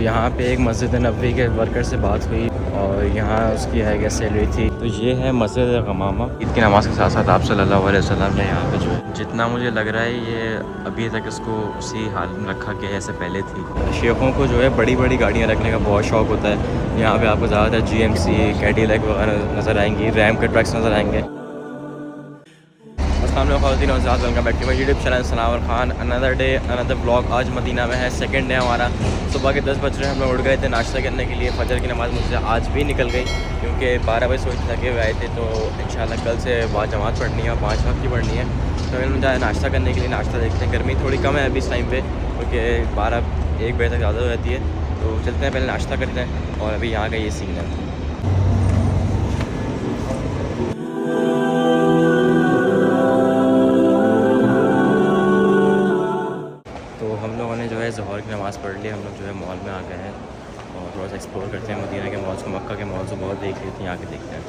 यहाँ पे एक मस्जिद नबवी के वर्कर से बात हुई और यहाँ उसकी है क्या सैलरी थी। तो ये है मस्जिद गमामा। ईद की नमाज़ के साथ साथ आप सल्लल्लाहु अलैहि वसल्लम ने यहाँ पे जो है, जितना मुझे लग रहा है ये अभी तक इसको उसी हाल में रखा गया जैसे पहले थी। शेखों को जो है बड़ी बड़ी गाड़ियाँ रखने का बहुत शौक़ होता है। यहाँ पे आपको ज़्यादातर GMC, कैडिलैक वगैरह नज़र आएंगी, रैम के ट्रक्स नज़र आएंगे। Welcome back to my YouTube channel Sanawar Khan. Another day another blog. आज मदीना में है, सेकंड डे हमारा। सुबह के 10 बज रहे हैं, हम लोग उठ गए थे नाश्ता करने के लिए। फजर की नमाज़ मुझसे आज भी निकल गई क्योंकि 12 बजे सोच थके हुए आए थे। तो इंशाल्लाह कल से बाद जमात पढ़नी है और 5 वक्त की पढ़नी है। तो मैंने मुझे नाश्ता करने के लिए नाश्ता देखते हैं। गर्मी थोड़ी कम है अभी इस टाइम पर क्योंकि 12-1 बजे तक ज़्यादा हो जाती है। तो चलते हैं, पहले नाश्ता करते हैं। और अभी यहाँ का ये सीन है। ज़ोहर की नमाज़ पढ़ ली। हम लोग जो है मॉल में आ गए हैं और थोड़ा सा एक्सप्लोर करते हैं मदीना के मॉल्स को। मक्का के मॉल्स को बहुत देख रही थी, यहाँ के देखते हैं।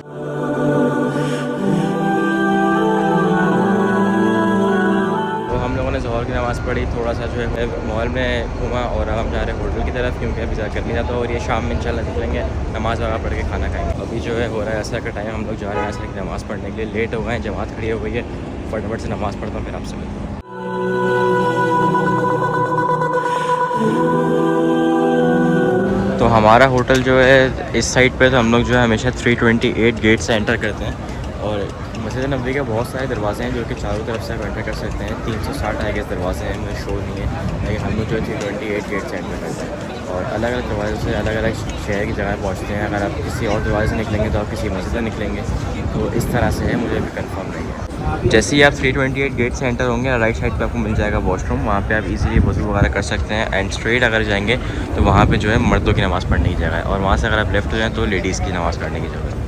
तो हम लोगों ने ज़ोहर की नमाज़ पढ़ी, थोड़ा सा जो है मॉल में घूमा और अब हम जा रहे हैं होटल की तरफ क्योंकि अभी ज़्यादा गर्मी ज़्यादा हो रही है। शाम में इंशाल्लाह निकलेंगे, नमाज़ वगैरह पढ़ के खाना खाएंगे। अभी जो है हो रहा है असर का टाइम, हम लोग जा रहे हैं असर की नमाज़ पढ़ने के लिए। लेट हो गए हैं, जमात खड़ी हो गई है। फटाफट से नमाज़ पढ़ता हूँ, फिर आपसे मिलता हूँ। तो हमारा होटल जो है इस साइड पे, तो हम लोग जो है हमेशा 328 गेट से एंटर करते हैं। और मस्जिद नबवी के बहुत सारे दरवाजे हैं जो कि चारों तरफ से आप एंटर कर सकते हैं। 360 आगे दरवाजे हैं, मुझे शो नहीं है, लेकिन हम लोग जो है 328 गेट से एंटर करते हैं और अलग अलग दरवाजे से अलग अलग शहर की जगह पहुँचते हैं। अगर आप किसी और दरवाजे से निकलेंगे तो आप किसी मस्जिद से निकलेंगे। तो इस तरह से है, मुझे अभी कंफर्म नहीं है। जैसे ही आप 328 गेट से एंटर होंगे, राइट साइड पे आपको मिल जाएगा वॉशरूम। वहाँ पे आप इजीली वज़ू वगैरह कर सकते हैं। एंड स्ट्रेट अगर जाएंगे तो वहाँ पे जो है मर्दों की नमाज़ पढ़ने की जगह है और वहाँ से अगर आप लेफ्ट हो जाएँ तो लेडीज़ की नमाज़ पढ़ने की जगह है।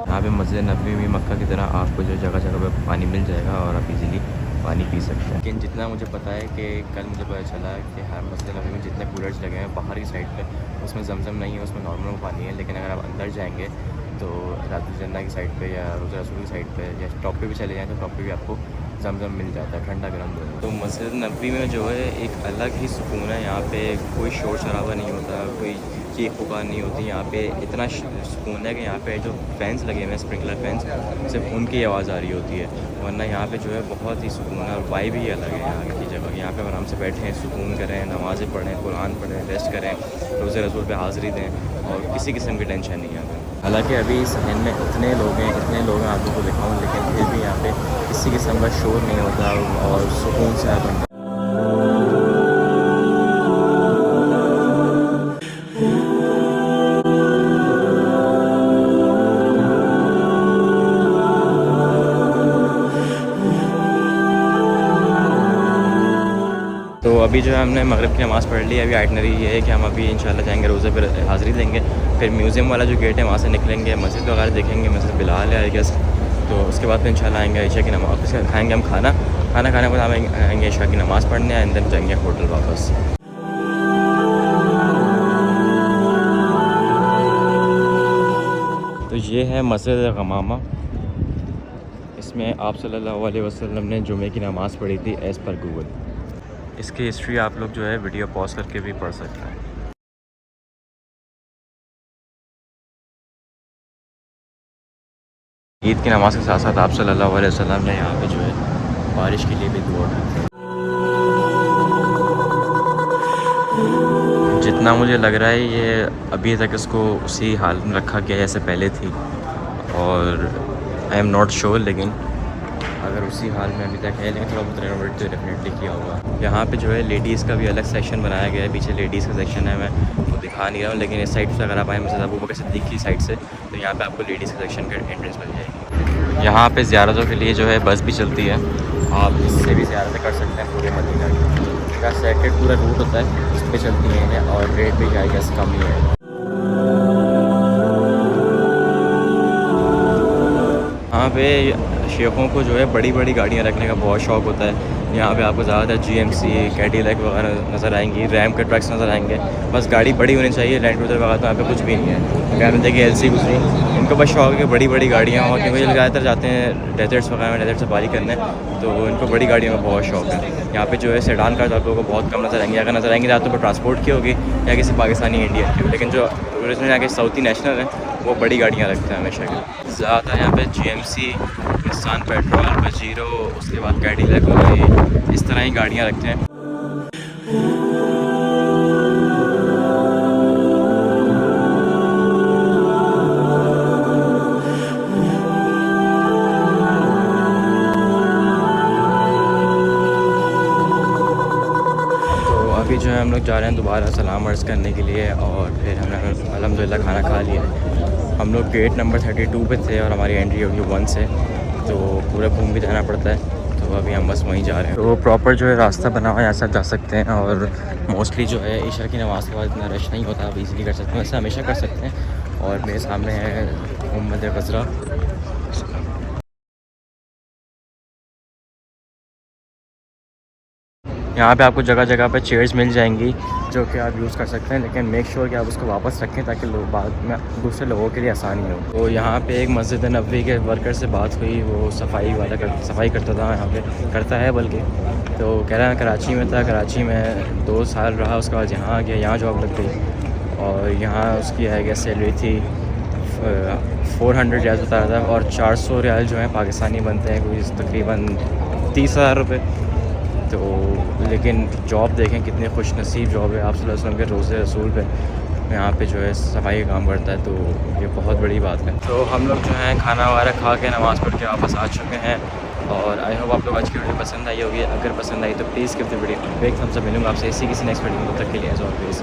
यहाँ पे मस्जिद नबवी में मक्का की तरह आपको जो जगह जगह पे पानी मिल जाएगा और आप इजीली पानी पी सकते हैं। लेकिन जितना मुझे पता है कि कल मुझे पता चला कि हर मस्जिद नबवी में जितने कूलर्स लगे हैं बाहर की साइड पे, उसमें जमजम नहीं है, उसमें नॉर्मल पानी है। लेकिन अगर आप अंदर जाएंगे तो रातुल जन्ना की साइड पे या रोज़ा रसूल की साइड पे या टॉप पे भी चले जाएँ तो टॉप पे भी आपको जमजम मिल जाता है, ठंडा गर्म दोनों। तो मस्जिद नबवी में जो है एक अलग ही सुकून है। यहाँ पे कोई शोर शराबा नहीं होता, कोई चीख पुकार नहीं होती। यहाँ पे इतना सुकून है कि यहाँ पे जो फैंस लगे हुए हैं, स्प्रिंकलर फैंस, सिर्फ उनकी आवाज़ आ रही होती है, वरना यहाँ पे जो है बहुत ही सुकून है। और वाइब ही अलग है यहाँ की जगह। यहाँ पे आराम से बैठें, सुकून करें, नमाज़ें पढ़ें, कुरान पढ़ें, रेस्ट करें, रोज़े रसूल पे हाज़िरी दें और किसी किस्म की टेंशन नहीं है। हालांकि अभी इस सहन में इतने लोग हैं आप लोगों को दिखाऊँ, लेकिन फिर भी यहाँ पे किसी किस्म का शोर नहीं होता और सुकून से आप बनता। तो अभी जो है हमने मगरिब की नमाज़ पढ़ ली। अभी आइटनरी ये है कि हम अभी इंशाल्लाह जाएंगे, रोज़े पर हाज़िरी देंगे। फिर म्यूज़ियम वाला जो गेट है वहाँ से निकलेंगे, मस्जिद वगैरह देखेंगे, मस्जिद बिलाल है आई गेस। तो उसके बाद फिर इंशाल्लाह आएंगे ईशा की नमाज़, उसके खाएँगे हम खाना खाने के बाद आएंगे ईशा की नमाज़ पढ़ने एंड देन जाएंगे होटल वापस। तो ये है मस्जिद गमामा। इसमें आप सल्लल्लाहु अलैहि वसल्लम ने जुमे की नमाज़ पढ़ी थी एज़ पर गूगल। इसकी हिस्ट्री आप लोग जो है वीडियो पॉज करके भी पढ़ सकते हैं। ईद की नमाज़ के साथ साथ आप सल्लल्लाहु अलैहि वसल्लम ने यहाँ पे जो है बारिश के लिए भी दुआ की थी। जितना मुझे लग रहा है ये अभी तक इसको उसी हाल में रखा गया जैसे पहले थी और आई एम नॉट श्योर, लेकिन अगर उसी हाल में अभी तक है, लेकिन थोड़ा बहुत रेनोवेट तो डेफिनेटली किया होगा। यहाँ पे जो है लेडीज़ का भी अलग सेक्शन बनाया गया है। पीछे लेडीज़ का सेक्शन है, मैं वो दिखा नहीं रहा हूँ, लेकिन इस साइड से अगर आप आए मस्जिद अबू बकर सिद्दीक़ की साइड से तो यहाँ पे आपको लेडीज़ के सेक्शन का एंट्रेंस मिल जाएगी। यहाँ पे ज़ियारतों के लिए जो है बस भी चलती है, आप इससे भी ज़ियारतें कर सकते हैं पूरे मदीना की। इसका सेटेड पूरा रूट होता है, उस पर चलती हैं और रेट भी जाएगा कम ही है। यहाँ पे शेखों को जो है बड़ी बड़ी गाड़ियाँ रखने का बहुत शौक़ होता है। यहाँ पे आपको ज़्यादातर GMC, कैडिलैक वगैरह नज़र आएंगी, रैम के ट्रक्स नज़र आएंगे। बस गाड़ी बड़ी होनी चाहिए। लैंड क्रूज़र वगैरह तो यहाँ पे कुछ भी नहीं है। अगर देखिए LC गुजरी, इनको बस शौक है कि बड़ी बड़ी गाड़ियाँ हों, क्योंकि ये ज़्यादातर जाते हैं डेजर्ट्स वगैरह में, डेजर्ट सफारी करने, तो इनको बड़ी गाड़ियों का बहुत शौक है। यहाँ पे जो है सेडान कार आप लोगों को बहुत कम नज़र आएंगे, अगर नज़र आएंगे या तो ट्रांसपोर्ट की होगी या किसी पाकिस्तानी इंडियन की, लेकिन जो ओरिजिनल यहाँ के साउथी नेशनल हैं वो बड़ी गाड़ियाँ रखते हैं हमेशा की। ज़्यादातर यहाँ पे GMC, निसान पेट्रोल, पजीरो, उसके बाद कैडिलैक हो गई, इस तरह ही गाड़ियाँ रखते हैं। अभी जो है हम लोग जा रहे हैं दोबारा सलाम अर्ज़ करने के लिए, और फिर हमने अल्हम्दुलिल्लाह खाना खा लिया है। हम लोग गेट नंबर 32 पे थे और हमारी एंट्री होगी 1 से, तो पूरा घूम भी जाना पड़ता है, तो अभी हम बस वहीं जा रहे हैं। तो प्रॉपर जो है रास्ता बना हुआ है, यहाँ से जा सकते हैं, और मोस्टली जो है ईशा की नमाज़ के बाद इतना रश नहीं होता, आप इजीली कर सकते हैं, वैसे हमेशा कर सकते हैं। और मेरे सामने है मोहम्मद गज़रा। यहाँ पे आपको जगह जगह पे चेयर्स मिल जाएंगी जो कि आप यूज़ कर सकते हैं, लेकिन मेक श्योर कि आप उसको वापस रखें ताकि लोग बाद में दूसरे लोगों के लिए आसानी हो। तो यहाँ पे एक मस्जिद नबवी के वर्कर से बात हुई, वो सफाई करता था यहाँ पे, करता है बल्कि, तो कह रहा है कराची में था, कराची में 2 साल रहा, उसके बाद यहाँ आ गया, यहाँ जॉब लग गई, और यहाँ उसकी है गया सैलरी थी 400 रियाल बता रहा था, और 400 रियाल जो है पाकिस्तानी बनते हैं कोई तकरीबन 30,000 रुपये। तो लेकिन जॉब देखें कितनी खुश नसीब जॉब है, आप सल्लल्लाहु अलैहि वसल्लम के रोज़े रसूल पे यहाँ पे जो है सफाई का काम करता है, तो ये बहुत बड़ी बात है। तो हम लोग जो है खाना वगैरह खा के नमाज़ पढ़ के वापस आ चुके हैं, और आई होप आप लोग आज की वीडियो पसंद आई होगी। अगर पसंद आई तो please give the video big thumbs up. मिलूंगा आपसे इसी किसी नेक्स्ट वीडियो में, तब तक के लिए एज़ ऑलवेज़।